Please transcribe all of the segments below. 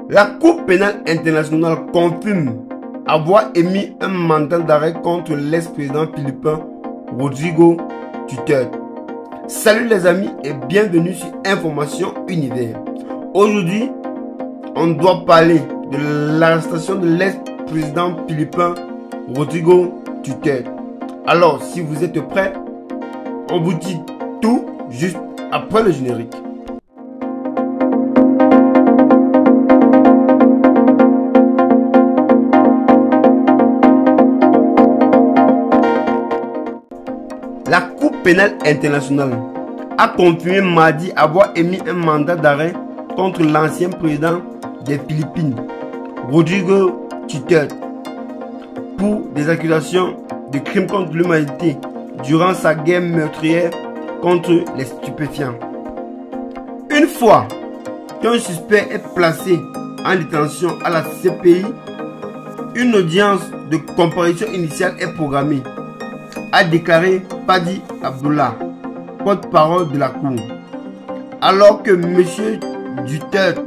La Cour pénale internationale confirme avoir émis un mandat d'arrêt contre l'ex-président philippin Rodrigo Duterte. Salut les amis et bienvenue sur Information Univers. Aujourd'hui, on doit parler de l'arrestation de l'ex-président philippin Rodrigo Duterte. Alors, si vous êtes prêts, on vous dit tout juste après le générique. La Cour pénale internationale a confirmé mardi avoir émis un mandat d'arrêt contre l'ancien président des Philippines, Rodrigo Duterte, pour des accusations de crimes contre l'humanité durant sa guerre meurtrière contre les stupéfiants. Une fois qu'un suspect est placé en détention à la CPI, une audience de comparution initiale est programmée, a déclaré Padi Abdullah, porte-parole de la Cour. Alors que M. Duterte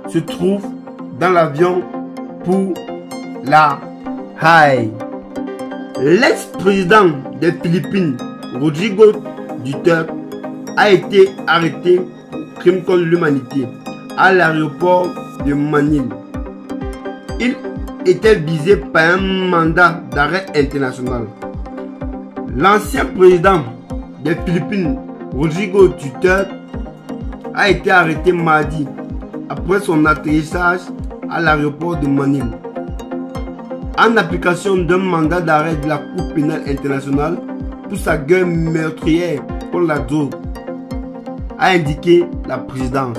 se trouve dans l'avion pour la Haye. L'ex-président des Philippines, Rodrigo Duterte, a été arrêté pour crime contre l'humanité à l'aéroport de Manille. Il était visé par un mandat d'arrêt international. L'ancien président des Philippines, Rodrigo Duterte, a été arrêté mardi après son atterrissage à l'aéroport de Manille, en application d'un mandat d'arrêt de la Cour pénale internationale pour sa guerre meurtrière contre la drogue, a indiqué la présidence.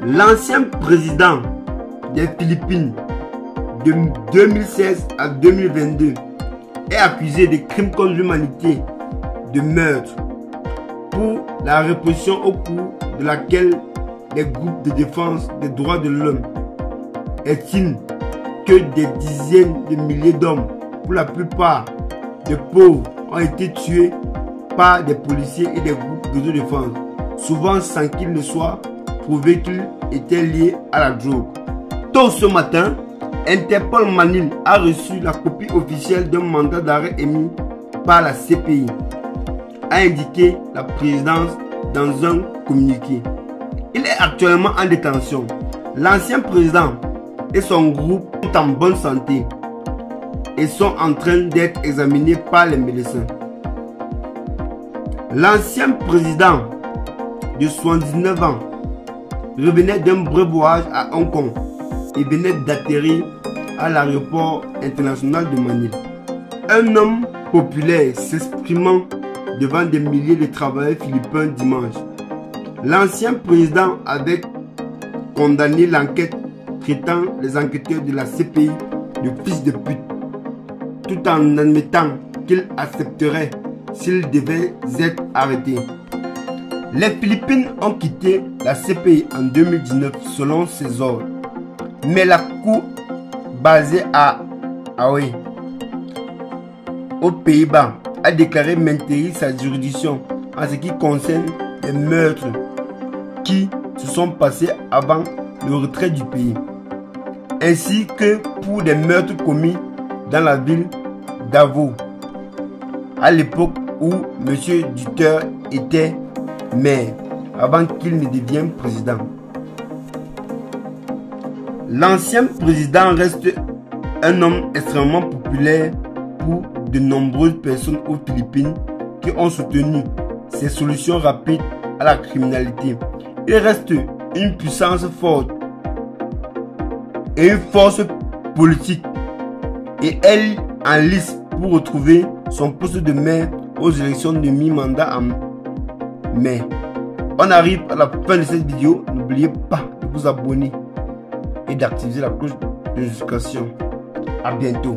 L'ancien président des Philippines de 2016 à 2022 est accusé de crimes contre l'humanité, de meurtre, pour la répression au cours de laquelle les groupes de défense des droits de l'homme estiment que des dizaines de milliers d'hommes, pour la plupart de pauvres, ont été tués par des policiers et des groupes d'autodéfense, souvent sans qu'il ne soit prouvé qu'ils étaient liés à la drogue. Tôt ce matin, Interpol Manille a reçu la copie officielle d'un mandat d'arrêt émis par la CPI, a indiqué la présidence dans un communiqué. Il est actuellement en détention. L'ancien président et son groupe sont en bonne santé et sont en train d'être examinés par les médecins. L'ancien président de 79 ans revenait d'un bref voyage à Hong Kong et venait d'atterrir à l'aéroport international de Manille. Un homme populaire s'exprimant devant des milliers de travailleurs philippins dimanche. L'ancien président avait condamné l'enquête traitant les enquêteurs de la CPI de fils de pute, tout en admettant qu'il accepterait s'il devait être arrêté. Les Philippines ont quitté la CPI en 2019 selon ses ordres, mais la Cour basée à Haye, aux Pays-Bas, a déclaré maintenir sa juridiction en ce qui concerne les meurtres qui se sont passés avant le retrait du pays, ainsi que pour des meurtres commis dans la ville d'Avo, à l'époque où M. Duterte était maire, avant qu'il ne devienne président. L'ancien président reste un homme extrêmement populaire pour de nombreuses personnes aux Philippines qui ont soutenu ces solutions rapides à la criminalité. Il reste une puissance forte et une force politique et elle en lice pour retrouver son poste de maire aux élections de mi-mandat en mai. On arrive à la fin de cette vidéo. N'oubliez pas de vous abonner et d'activer la cloche de notification. À bientôt.